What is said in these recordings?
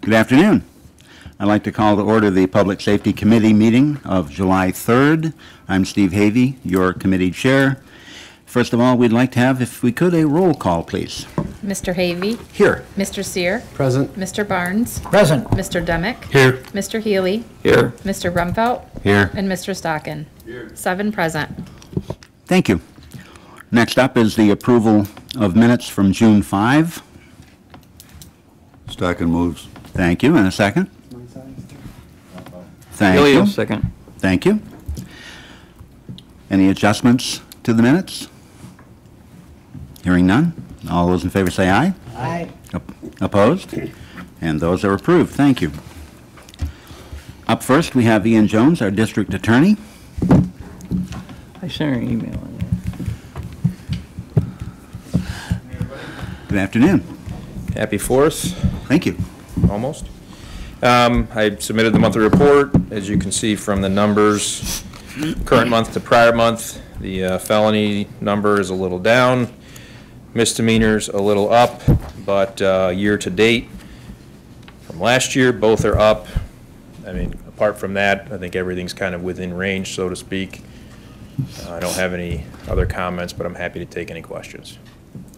Good afternoon. I'd like to call to order the Public Safety Committee meeting of July 3rd. I'm Steve Havey, your committee chair. First of all, we'd like to have, if we could, a roll call, please. Mr. Havey. Here. Mr. Sear. Present. Mr. Barnes. Present. Mr. Demick. Here. Mr. Healy. Here. Mr. Rumfelt. Here. And Mr. Stockin. Here. 7 present. Thank you. Next up is the approval of minutes from June 5. Stockin moves. Thank you. And a second? Thank Healy, you. second. Thank you. Any adjustments to the minutes? Hearing none. All those in favor say aye. Aye. Opposed? And those are approved. Thank you. Up first, we have Ian Jones, our district attorney. I sent her an email on that. Good afternoon. Happy 4th, Thank you. almost. I submitted the monthly report. As you can see from the numbers, current month to prior month, the felony number is a little down, misdemeanors a little up, but year to date from last year, both are up. I mean, apart from that, I think everything's kind of within range, so to speak. I don't have any other comments, but I'm happy to take any questions.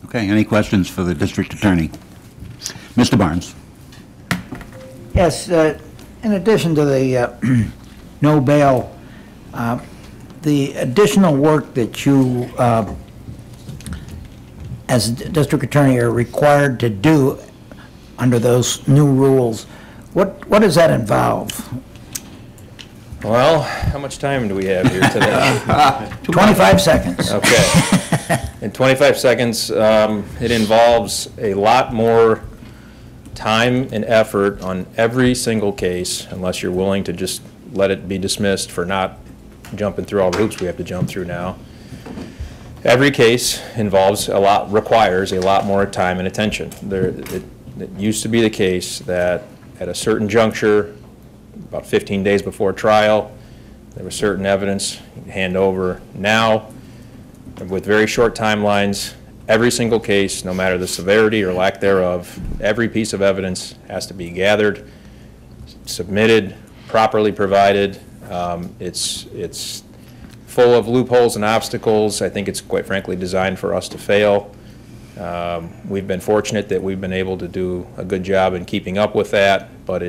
Okay, any questions for the district attorney? Mr. Barnes. Yes, in addition to the no bail, the additional work that you, as district attorney, are required to do under those new rules, what does that involve? Well, how much time do we have here today? 25 seconds. Okay. In 25 seconds, it involves a lot more time and effort on every single case, unless you're willing to just let it be dismissed for not jumping through all the hoops we have to jump through now. Every case requires a lot more time and attention. It used to be the case that at a certain juncture, about 15 days before trial, there was certain evidence you hand over. Now, with very short timelines, every single case, no matter the severity or lack thereof, every piece of evidence has to be gathered, submitted, properly provided. It's full of loopholes and obstacles. I think it's quite frankly designed for us to fail. We've been fortunate that we've been able to do a good job in keeping up with that, but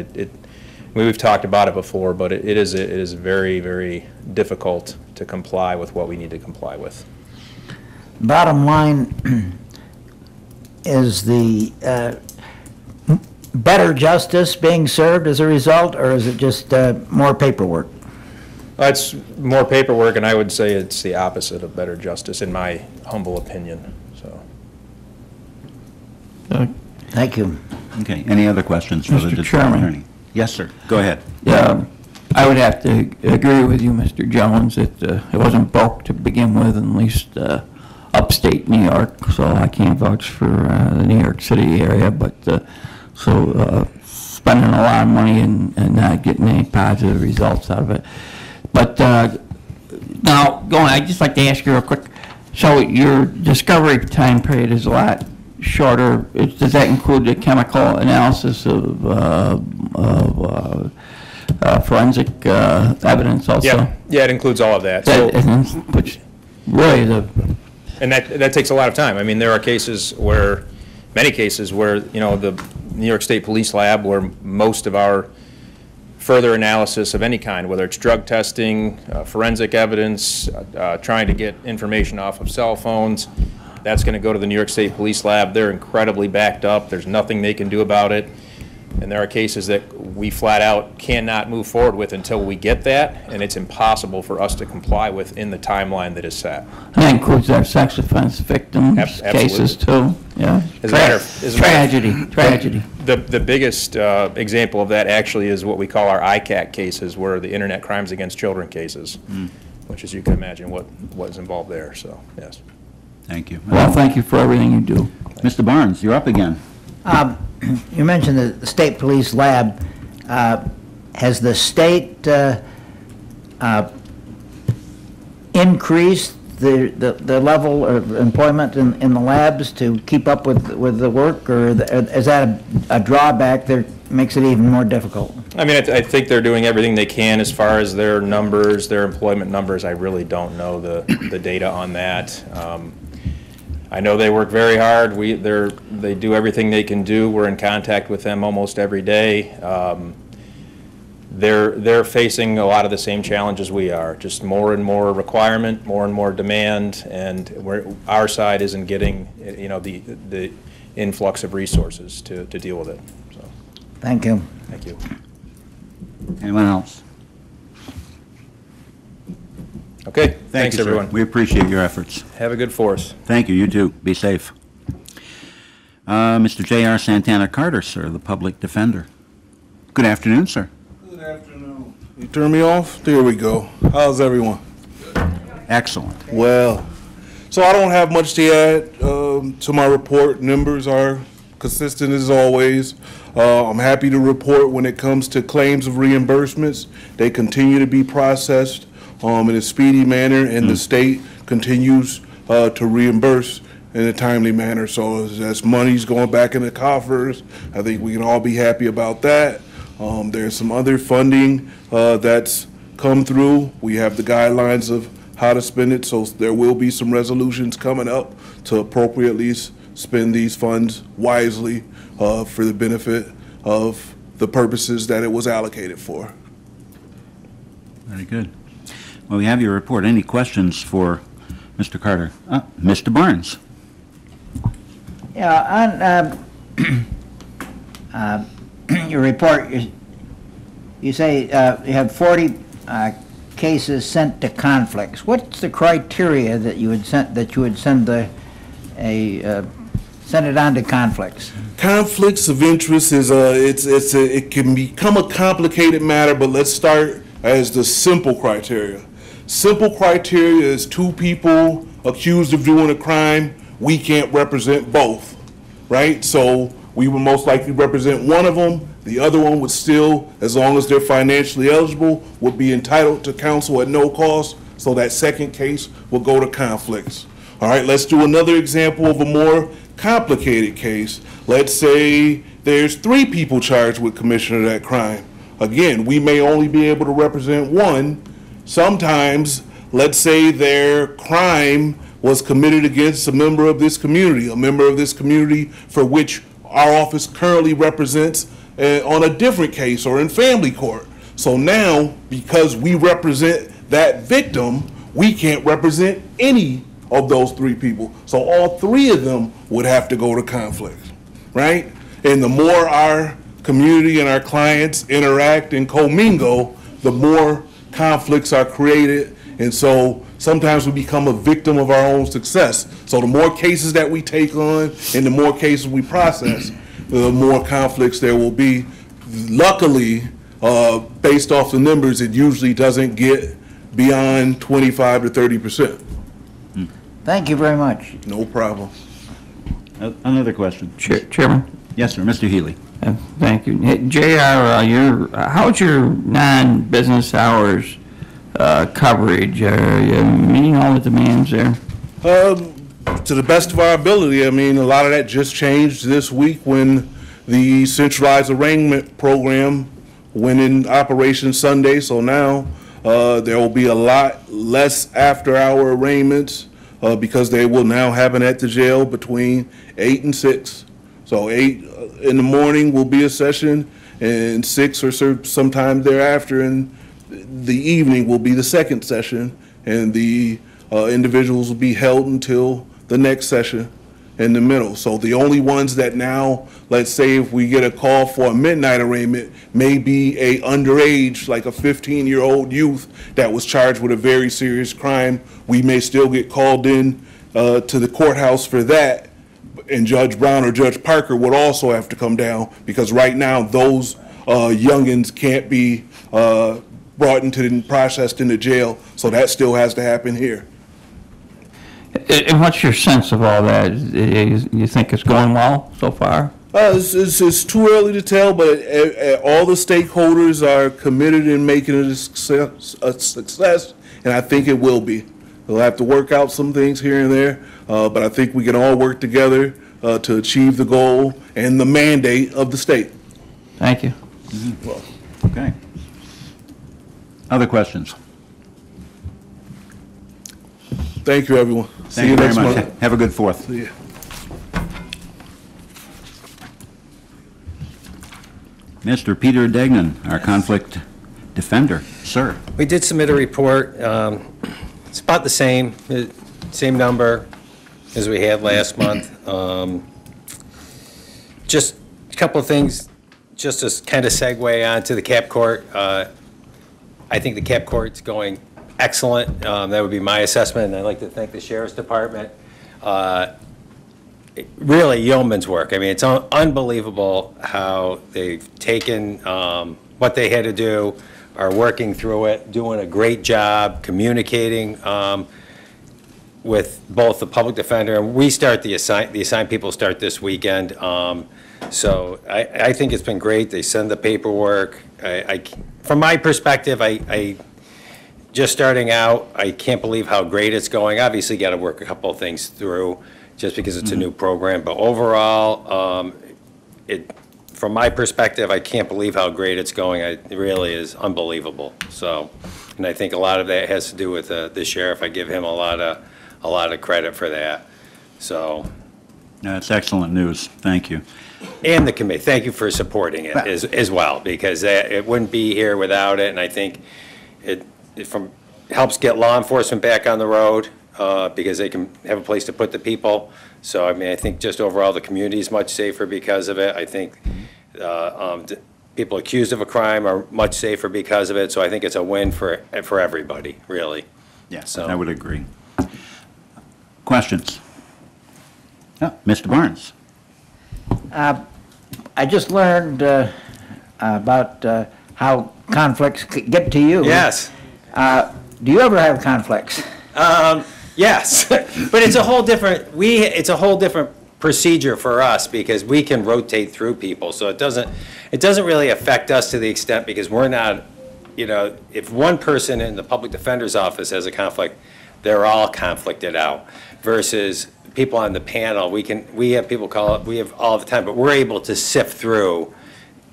we've talked about it before, but it is very, very difficult to comply with what we need to comply with. Bottom line, is the better justice being served as a result, or is it just more paperwork? It's more paperwork, and I would say it's the opposite of better justice, in my humble opinion. So. Thank you. Okay, any other questions for the district attorney? Yes, sir. Go ahead. Yeah, I would have to agree with you, Mr. Jones, that it wasn't broke to begin with, at least upstate New York, so I can't vouch for the New York City area, but spending a lot of money and not getting any positive results out of it. But now, I'd just like to ask you real quick, so your discovery time period is a lot shorter. Does that include the chemical analysis of forensic evidence also? Yeah, it includes all of that. Which really and that takes a lot of time. I mean, there are many cases where the New York State Police Lab, where most of our further analysis of any kind, whether it's drug testing, forensic evidence, trying to get information off of cell phones, that's going to go to the New York State Police Lab. They're incredibly backed up. There's nothing they can do about it. And there are cases that we flat out cannot move forward with until we get that, and it's impossible for us to comply with in the timeline that is set. And that includes our sex offense victims cases too. Yeah. Tragedy. The biggest example of that actually is what we call our ICAC cases, where the Internet Crimes Against Children cases, which, as you can imagine, what is involved there. So yes. Thank you. Well, thank you for everything you do. Mr. Barnes, you're up again. You mentioned the State Police Lab. Has the state increased the level of employment in the labs to keep up with the work, or is that a drawback that makes it even more difficult? I mean, I think they're doing everything they can as far as their numbers, their employment numbers. I really don't know the data on that. I know they work very hard. They do everything they can do. We're in contact with them almost every day. They're facing a lot of the same challenges we are, just more and more requirement, more and more demand, and our side isn't getting, the influx of resources to deal with it. So, Thank you. thank you. Anyone else? Okay, Thank thanks, you, sir. everyone. We appreciate your efforts. Have a good Fourth. Thank you. You too. Be safe. Mr. J.R. Santana Carter, sir, the public defender. Good afternoon, sir. Good afternoon. You turn me off? There we go. How's everyone? Excellent. Well, so I don't have much to add to my report. Numbers are consistent as always. I'm happy to report when it comes to claims of reimbursements, they continue to be processed in a speedy manner, and the state continues to reimburse in a timely manner. So as money's going back in the coffers, I think we can all be happy about that. There's some other funding that's come through. We have the guidelines of how to spend it, so there will be some resolutions coming up to appropriately spend these funds wisely for the benefit of the purposes that it was allocated for. Very good. Well, we have your report. Any questions for Mr. Carter? Mr. Barnes? Yeah, on your report, you say you have 40 cases sent to conflicts. What's the criteria that you would send send it on to conflicts? Conflicts of interest is it can become a complicated matter, but let's start as the simple criteria. Simple criteria is two people accused of doing a crime. We can't represent both, right? So we would most likely represent one of them. The other one would still, as long as they're financially eligible, would be entitled to counsel at no cost. So that second case will go to conflicts. All right, let's do another example of a more complicated case. Let's say there's 3 people charged with commission of that crime. Again, we may only be able to represent one. Sometimes, let's say their crime was committed against a member of this community for which our office currently represents on a different case or in family court. So now, because we represent that victim, we can't represent any of those 3 people. So all 3 of them would have to go to conflict, right? And the more our community and our clients interact and commingle, the more conflicts are created. And so sometimes we become a victim of our own success. So the more cases that we take on and the more cases we process, the more conflicts there will be. Luckily, based off the numbers, it usually doesn't get beyond 25 to 30%. Thank you very much. No problem. Another question. Chairman? Yes, sir. Mr. Healy. Thank you. Hey, JR, how's your non-business hours coverage? Are you meeting all the demands there? To the best of our ability. I mean, a lot of that just changed this week when the centralized arraignment program went in operation Sunday. So now there will be a lot less after-hour arraignments because they will now happen at the jail between 8 and 6. So 8 in the morning will be a session, and 6 or sometime thereafter in the evening will be the second session, and the individuals will be held until the next session in the middle. So the only ones that now, let's say if we get a call for a midnight arraignment, may be a underage, like a 15-year-old youth that was charged with a very serious crime. We may still get called in to the courthouse for that, and Judge Brown or Judge Parker would also have to come down, because right now those youngins can't be brought into and processed into jail, so that still has to happen here. And what's your sense of all that? You think it's going well so far? It's too early to tell, but all the stakeholders are committed in making it a success, and I think it will be. We'll have to work out some things here and there, but I think we can all work together to achieve the goal and the mandate of the state. Thank you. Okay. Other questions? Thank you, everyone. See Thank you very next much. month. Have a good 4th. See ya. Mr. Peter Degnan, our conflict defender. Sir. We did submit a report. It's about the same number as we had last month. Just a couple of things, just to kind of segue onto the cap court. I think the cap court's going excellent. That would be my assessment, and I'd like to thank the Sheriff's Department. Really yeoman's work. I mean, it's unbelievable how they've taken what they had to do, are working through it, doing a great job communicating with both the public defender, and we start the assigned people start this weekend. So I think it's been great. They send the paperwork. From my perspective, I just starting out, I can't believe how great it's going. Obviously, got to work a couple of things through just because it's a new program. But overall, from my perspective, I can't believe how great it's going. It really is unbelievable. So, and I think a lot of that has to do with the sheriff. I give him a lot of credit for that. So. That's excellent news. Thank you. And the committee, thank you for supporting it as well, because it wouldn't be here without it. And I think it helps get law enforcement back on the road because they can have a place to put the people. So, I mean, I think just overall the community is much safer because of it. I think people accused of a crime are much safer because of it. So I think it's a win for everybody, really. Yes, So. I would agree. Questions? Mr. Barnes. I just learned about how conflicts get to you. Yes. Do you ever have conflicts? Yes, but it's a whole different, it's a whole different procedure for us because we can rotate through people. So it doesn't really affect us to the extent because we're not, if one person in the public defender's office has a conflict, they're all conflicted out versus people on the panel. We have people call it, we have all the time, but we're able to sift through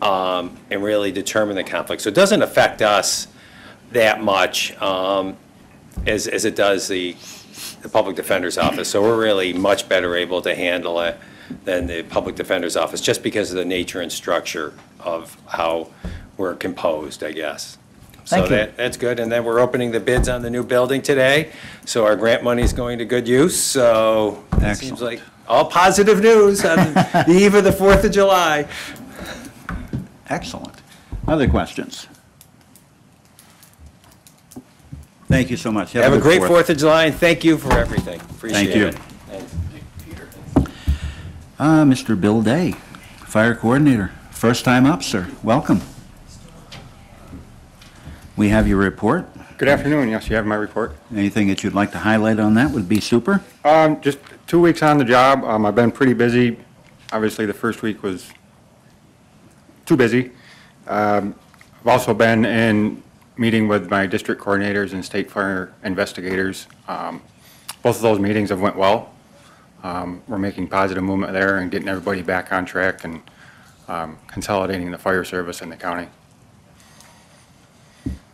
and really determine the conflict. So it doesn't affect us that much as it does the public defender's office. So we're really much better able to handle it than the public defender's office just because of the nature and structure of how we're composed, I guess. Thank you. That's good. And then we're opening the bids on the new building today. So our grant money is going to good use. So it seems like all positive news on the eve of the 4th of July. Excellent. Other questions? Thank you so much. Have a great 4th of July, and thank you for everything. Appreciate it. Thank you. Mr. Bill Day, Fire Coordinator. First time up, sir. Welcome. We have your report. Good afternoon. Yes, you have my report. Anything that you'd like to highlight on that would be super. Just 2 weeks on the job. I've been pretty busy. Obviously, the first week was too busy. I've also been in meeting with my district coordinators and state fire investigators. Both of those meetings have went well. We're making positive movement there and getting everybody back on track and consolidating the fire service in the county.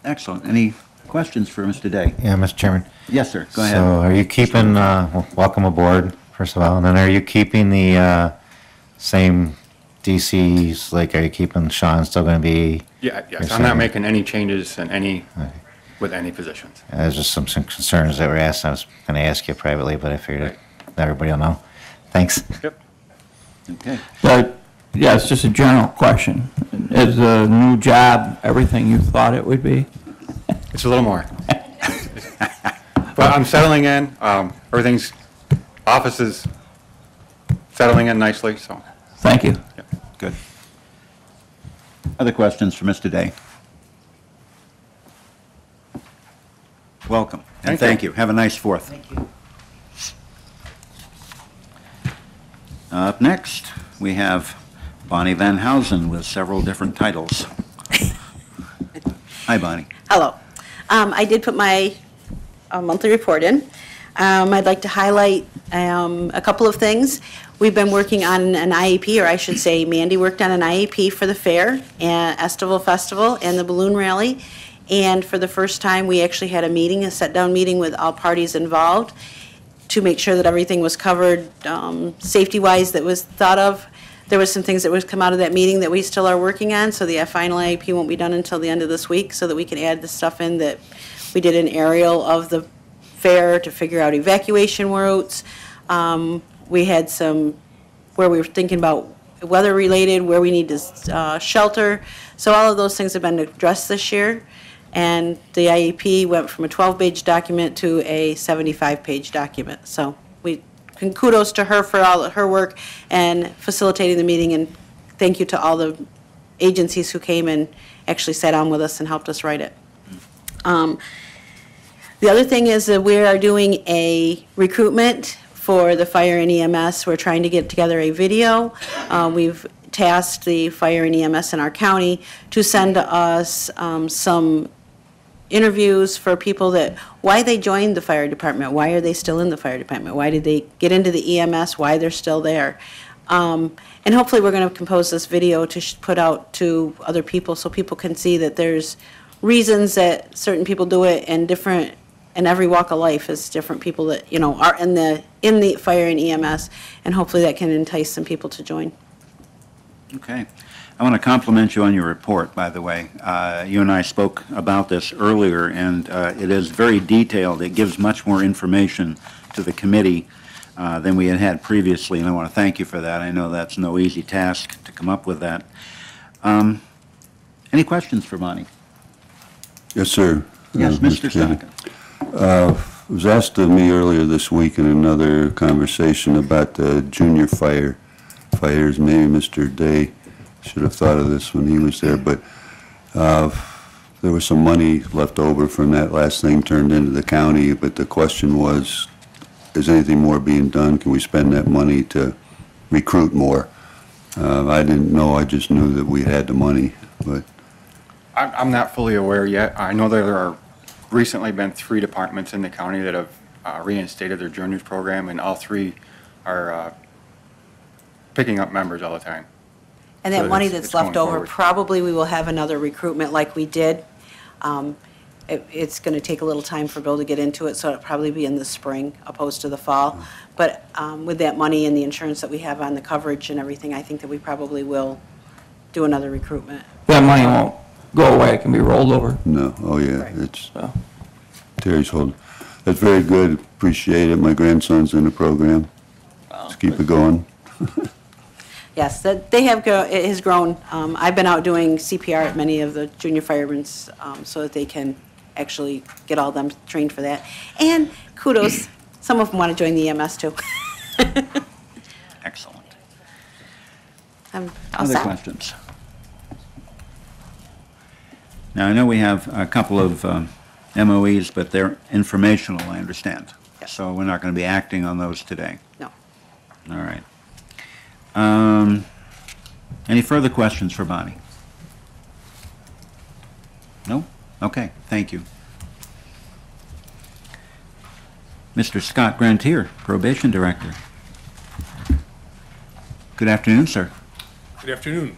Excellent. Any questions for Mr. Day? Yeah, Mr. Chairman. Yes, sir. Go ahead. So are you keeping, well, welcome aboard, first of all, and then are you keeping the same DCs, like are you keeping Sean still going to be? Yeah, yes, your I'm not second? making any changes in with any positions. There's just some concerns that were asked. I was going to ask you privately, but I figured everybody will know. Thanks. Yep. Okay. But, yeah, it's just a general question. Is the new job everything you thought it would be? It's a little more. But I'm settling in. Everything's, office is settling in nicely, so. Thank you. Good. Other questions for Mr. Day? Welcome, and thank you. Have a nice 4th. Thank you. Up next, we have Bonnie Van Housen with several different titles. Hi, Bonnie. Hello. I did put my monthly report in. I'd like to highlight a couple of things. We've been working on an IEP, or I should say Mandy worked on an IEP for the fair, and Estival Festival, and the balloon rally. And for the first time, we actually had a meeting, a sit-down meeting with all parties involved to make sure that everything was covered safety-wise that was thought of. There was some things that was come out of that meeting that we still are working on, so the final IEP won't be done until the end of this week, so that we can add the stuff in that we did an aerial of the fair to figure out evacuation routes. We had some where we were thinking about weather-related, where we need to shelter. So all of those things have been addressed this year. And the IEP went from a 12-page document to a 75-page document. So kudos to her for all of her work and facilitating the meeting, and thank you to all the agencies who came and actually sat down with us and helped us write it. The other thing is that we are doing a recruitment for the fire and EMS. We're trying to get together a video. We've tasked the fire and EMS in our county to send us some interviews for people that, why they joined the fire department, why are they still in the fire department, why did they get into the EMS, why they're still there. And hopefully we're going to compose this video to put out to other people so people can see that there's reasons that certain people do it, and different, in every walk of life is different people that, are in the fire and EMS, and hopefully that can entice some people to join. Okay. I want to compliment you on your report, by the way. You and I spoke about this earlier, and it is very detailed. It gives much more information to the committee than we had had previously, and I want to thank you for that. I know that's no easy task to come up with that. Any questions for Bonnie? Yes, sir. Yes, Mr. Kennedy. Stockin. It was asked of me earlier this week in another conversation about the junior fighters. Maybe Mr. Day should have thought of this when he was there, but there was some money left over from that last thing turned into the county, but the question was, is anything more being done? Can we spend that money to recruit more? I didn't know, I just knew that we had the money, but. I'm not fully aware yet. I know that there are recently been 3 departments in the county that have reinstated their juniors program, and all 3 are picking up members all the time. And that So money it's that's left going over, forward. probably we will have another recruitment like we did. It's going to take a little time for Bill to get into it, so it'll probably be in the spring opposed to the fall. But with that money and the insurance that we have on the coverage and everything, I think that we probably will do another recruitment. That money won't go away, it can be rolled over. No, oh yeah, Right. it's, So, Terry's holding. That's very good, appreciate it. My grandson's in the program. Let's keep it going. Yes, that they have, it has grown. I've been out doing CPR at many of the junior firemen's so that they can actually get all them trained for that. And kudos, some of them want to join the EMS too. Excellent. All Other set. questions? Now, I know we have a couple of MOEs, but they're informational, I understand. Yep. So we're not going to be acting on those today. No. All right. Any further questions for Bonnie? No? Okay, thank you. Mr. Scott Grantier, Probation Director. Good afternoon, sir. Good afternoon.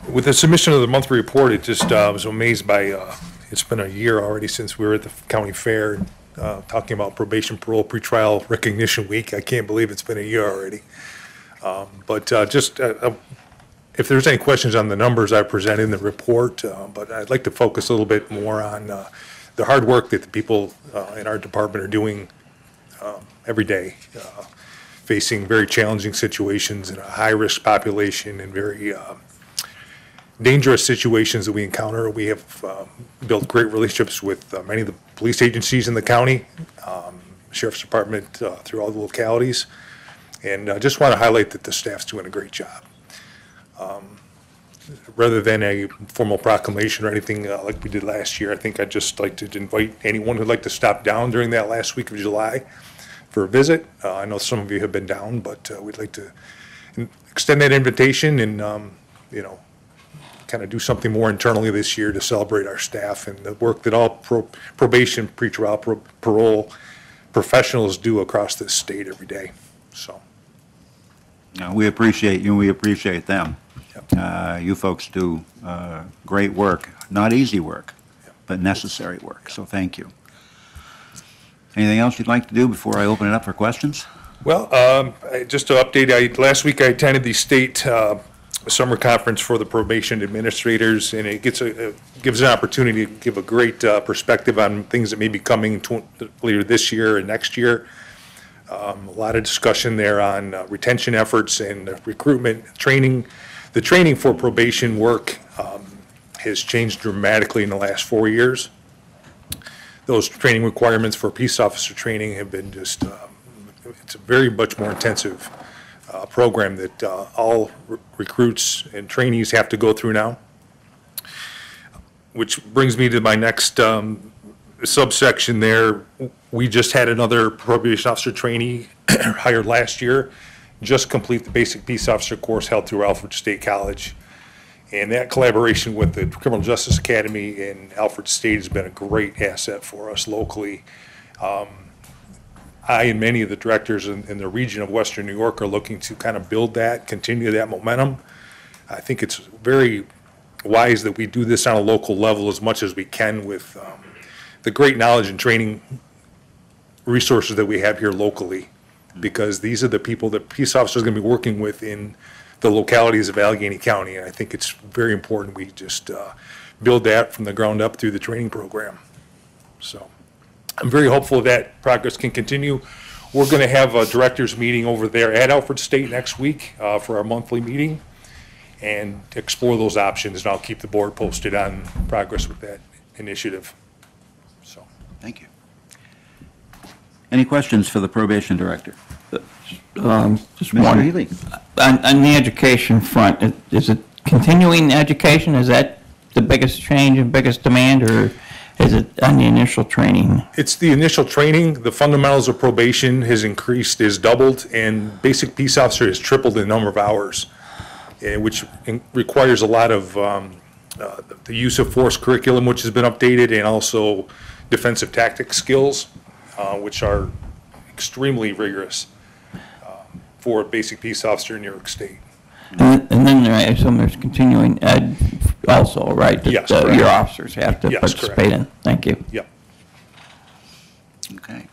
With the submission of the monthly report, it just was amazed by, it's been a year already since we were at the county fair, talking about probation, parole, pretrial recognition week. I can't believe it's been a year already. But if there's any questions on the numbers I presented in the report, but I'd like to focus a little bit more on the hard work that the people in our department are doing every day, facing very challenging situations in a high-risk population and very dangerous situations that we encounter. We have built great relationships with many of the police agencies in the county, Sheriff's Department through all the localities, and I just want to highlight that the staff's doing a great job. Rather than a formal proclamation or anything like we did last year, I think I'd just like to invite anyone who'd like to stop down during that last week of July for a visit. I know some of you have been down, but we'd like to extend that invitation and, kind of do something more internally this year to celebrate our staff and the work that all probation, pretrial, parole professionals do across this state every day, so. We appreciate you, we appreciate them. You folks do great work, not easy work, but necessary work, so thank you. Anything else you'd like to do before I open it up for questions? Well, just to update, last week I attended the state summer conference for the probation administrators, and it gives an opportunity to give a great perspective on things that may be coming later this year and next year. A lot of discussion there on retention efforts and recruitment, training. The training for probation work has changed dramatically in the last 4 years. Those training requirements for peace officer training have been just, it's a very much more intensive program that all recruits and trainees have to go through now. Which brings me to my next subsection there. We just had another probation officer trainee hired last year, just complete the basic peace officer course held through Alfred State College. And that collaboration with the Criminal Justice Academy in Alfred State has been a great asset for us locally. I and many of the directors in the region of Western New York are looking to kind of build that, continue that momentum. I think it's very wise that we do this on a local level as much as we can with the great knowledge and training resources that we have here locally, because these are the people that peace officers are going to be working with in the localities of Allegheny County, and I think it's very important we just build that from the ground up through the training program. So I'm very hopeful that progress can continue. We're going to have a directors meeting over there at Alfred State next week for our monthly meeting and explore those options, and I'll keep the board posted on progress with that initiative. So, thank you. Any questions for the probation director? Just one. Healy. On the education front, is it continuing education? Is that the biggest change and biggest demand, or is it on the initial training? It's the initial training. The fundamentals of probation has increased, is doubled, and basic peace officer has tripled the number of hours, which requires a lot of the use of force curriculum, which has been updated, and also defensive tactics skills, which are extremely rigorous for a basic peace officer in New York State. And then I assume there's continuing ed also, right? Yes, that correct. your officers have to participate in. Thank you. Yep. Okay.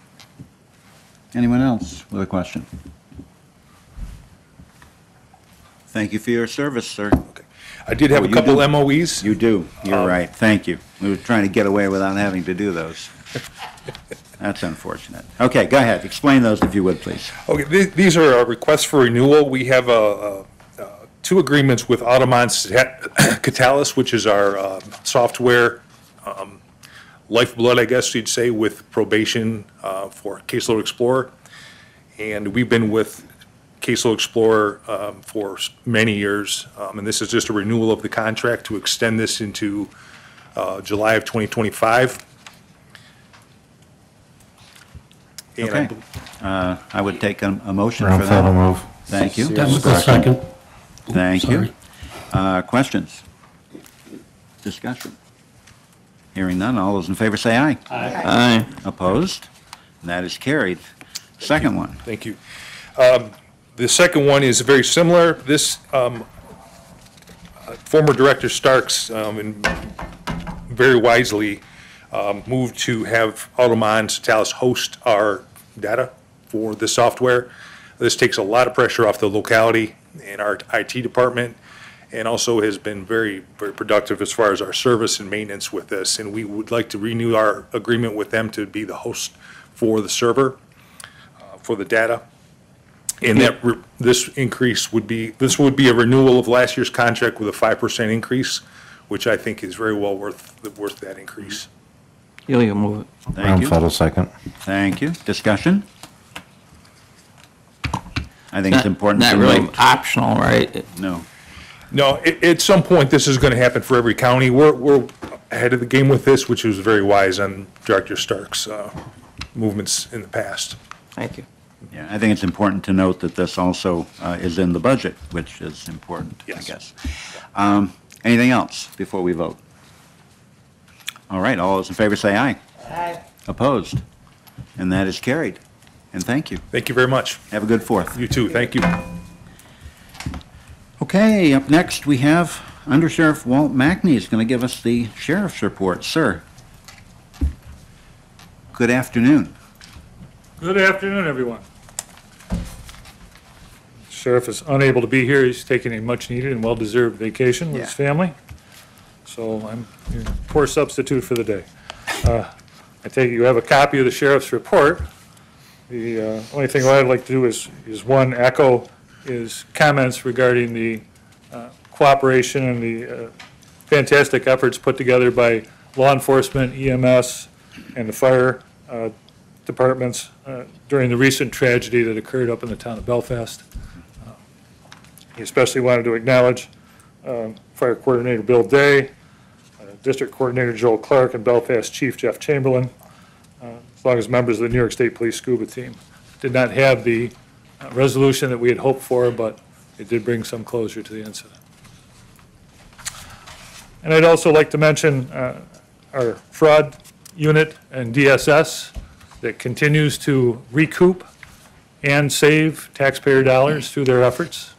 Anyone else with a question? Thank you for your service, sir. Okay. I did have a couple MOEs. You do. You're right. Thank you. We were trying to get away without having to do those. That's unfortunate. Okay, go ahead. Explain those if you would, please. Okay, these are requests for renewal. We have two agreements with Audemars Catalyst, which is our software lifeblood, I guess you'd say, with probation for Caseload Explorer. And we've been with Caseload Explorer for many years, and this is just a renewal of the contract to extend this into July of 2025. Okay. I would take a motion Ron for that. Feldman move. Thank you. Second. Thank you. Questions? Discussion? Hearing none, all those in favor say aye. Aye. Opposed? And that is carried. Second one. Thank you. The second one is very similar. This former Director Starks, very wisely, moved to have Audemars Catalyst host our data for the software. This takes a lot of pressure off the locality and our IT department, and also has been very, very productive as far as our service and maintenance with this. And we would like to renew our agreement with them to be the host for the server, for the data. And this increase would be, a renewal of last year's contract with a 5% increase, which I think is very well worth that increase. You'll move it. Thank you. Ron Feldman, second. Thank you. Discussion? I think it's important Not to really note. optional, right? No. No, at some point, this is going to happen for every county. We're ahead of the game with this, which was very wise on Director Stark's movements in the past. Thank you. Yeah, I think it's important to note that this also is in the budget, which is important, I Yes. guess. Anything else before we vote? All right, all those in favor say aye. Aye. Opposed? And that is carried. And thank you. Thank you very much. Have a good 4th. You too, thank you. Okay, up next, we have Under Sheriff Walt Mackney is going to give us the sheriff's report. Sir, good afternoon. Good afternoon, everyone. Sheriff is unable to be here. He's taking a much-needed and well-deserved vacation with his family. So I'm your poor substitute for the day. I take it you have a copy of the sheriff's report. The only thing I'd like to do is one, echo his comments regarding the cooperation and the fantastic efforts put together by law enforcement, EMS, and the fire departments during the recent tragedy that occurred up in the town of Belfast. He especially wanted to acknowledge Fire Coordinator Bill Day, District Coordinator Joel Clark, and Belfast Chief Jeff Chamberlain, as long as members of the New York State Police Scuba Team. Did not have the resolution that we had hoped for, but it did bring some closure to the incident. And I'd also like to mention our fraud unit and DSS that continues to recoup and save taxpayer dollars through their efforts.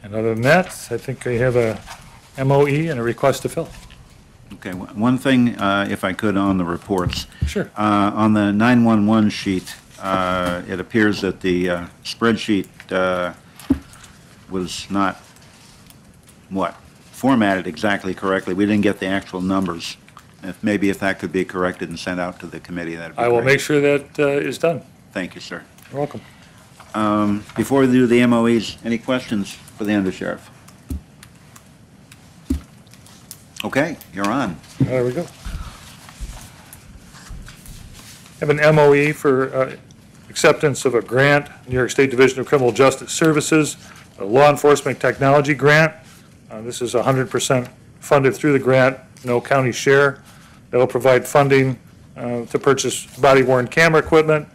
And other than that, I think I have a MOE and a request to fill. Okay, one thing, if I could, on the reports. Sure. On the 911 sheet, it appears that the spreadsheet was not, formatted exactly correctly. We didn't get the actual numbers. Maybe if that could be corrected and sent out to the committee, that'd be I will great. make sure that is done. Thank you, sir. You're welcome. Before we do the MOEs, any questions for the undersheriff? Okay, you're on. There we go. Have an MOE for acceptance of a grant, New York State Division of Criminal Justice Services, a law enforcement technology grant. This is 100% funded through the grant, no county share. That'll provide funding to purchase body-worn camera equipment,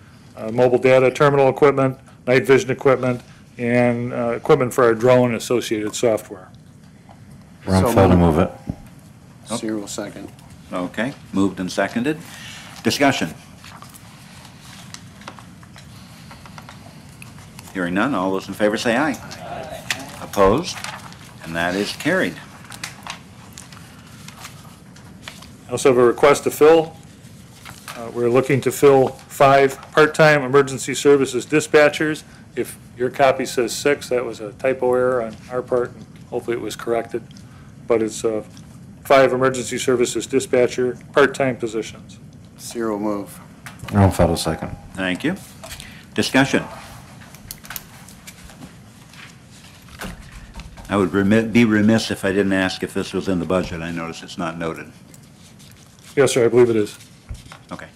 mobile data terminal equipment, night vision equipment, and equipment for our drone and associated software. Rumfeld to move it. Cyril second. Okay, moved and seconded. Discussion. Hearing none, all those in favor say aye. Aye. Opposed? And that is carried. I also have a request to fill. We're looking to fill 5 part-time emergency services dispatchers. If your copy says 6, that was a typo error on our part, and hopefully it was corrected. But it's 5 emergency services dispatcher part-time positions. Cyril move. Rumfeld second. Thank you. Discussion. I would be remiss if I didn't ask if this was in the budget. I notice it's not noted. Yes, sir, I believe it is. Okay.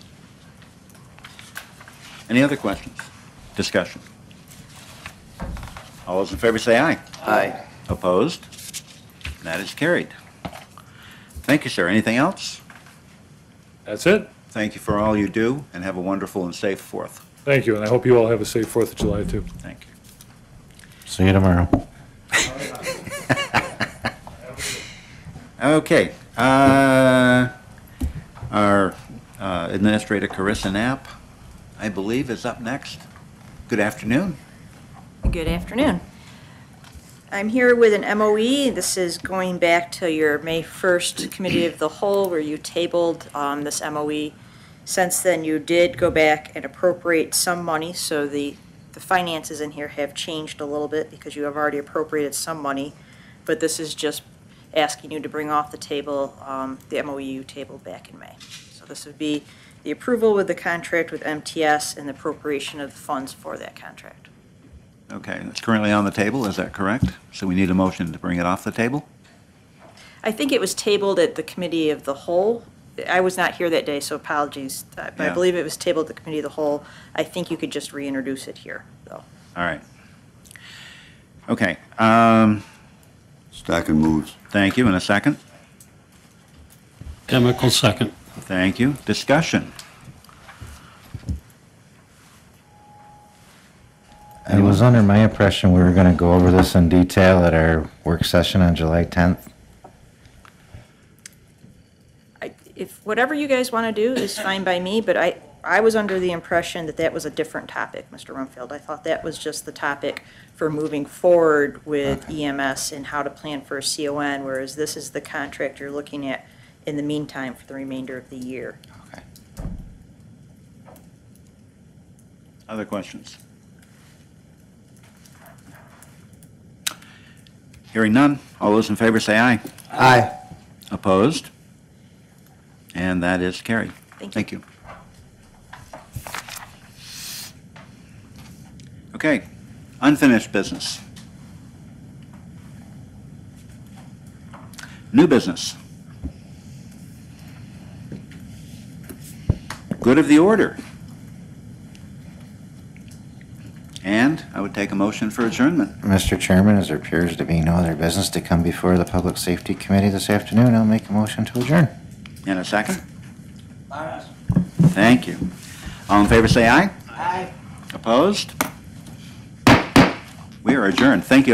Any other questions? Discussion. All those in favor say aye. Aye. Opposed? That is carried. Thank you, sir. Anything else? That's it. Thank you for all you do, and have a wonderful and safe 4th. Thank you, and I hope you all have a safe 4th of July, too. Thank you. See you tomorrow. Okay. Our Administrator Carissa Knapp, I believe, is up next. Good afternoon. Good afternoon. I'm here with an MOE. This is going back to your May 1st Committee of the Whole where you tabled this MOE. Since then, you did go back and appropriate some money, so the finances in here have changed a little bit because you have already appropriated some money, but this is just asking you to bring off the table the MOE you tabled back in May. So this would be the approval with the contract with MTS and the appropriation of the funds for that contract. Okay, it's currently on the table, is that correct? So we need a motion to bring it off the table? I think it was tabled at the Committee of the Whole. I was not here that day, so apologies. But I Yeah. believe it was tabled at the Committee of the Whole. I think you could just reintroduce it here, though. All right. Okay. Stacken moves. Thank you. In a second? Chemical second. Thank you. Discussion. I was under my impression we were going to go over this in detail at our work session on July 10th. If whatever you guys want to do is fine by me, but I was under the impression that that was a different topic, Mr. Rumfield. I thought that was just the topic for moving forward with EMS and how to plan for a CON, whereas this is the contract you're looking at in the meantime for the remainder of the year. Okay. Other questions? Hearing none, all those in favor say aye. Aye. Opposed? And that is carried. Thank you. Okay, unfinished business. New business. Good of the order. And I would take a motion for adjournment. Mr. Chairman, as there appears to be no other business to come before the Public Safety Committee this afternoon, I'll make a motion to adjourn. And a second? Thank you. All in favor say aye. Aye. Opposed? We are adjourned. Thank you.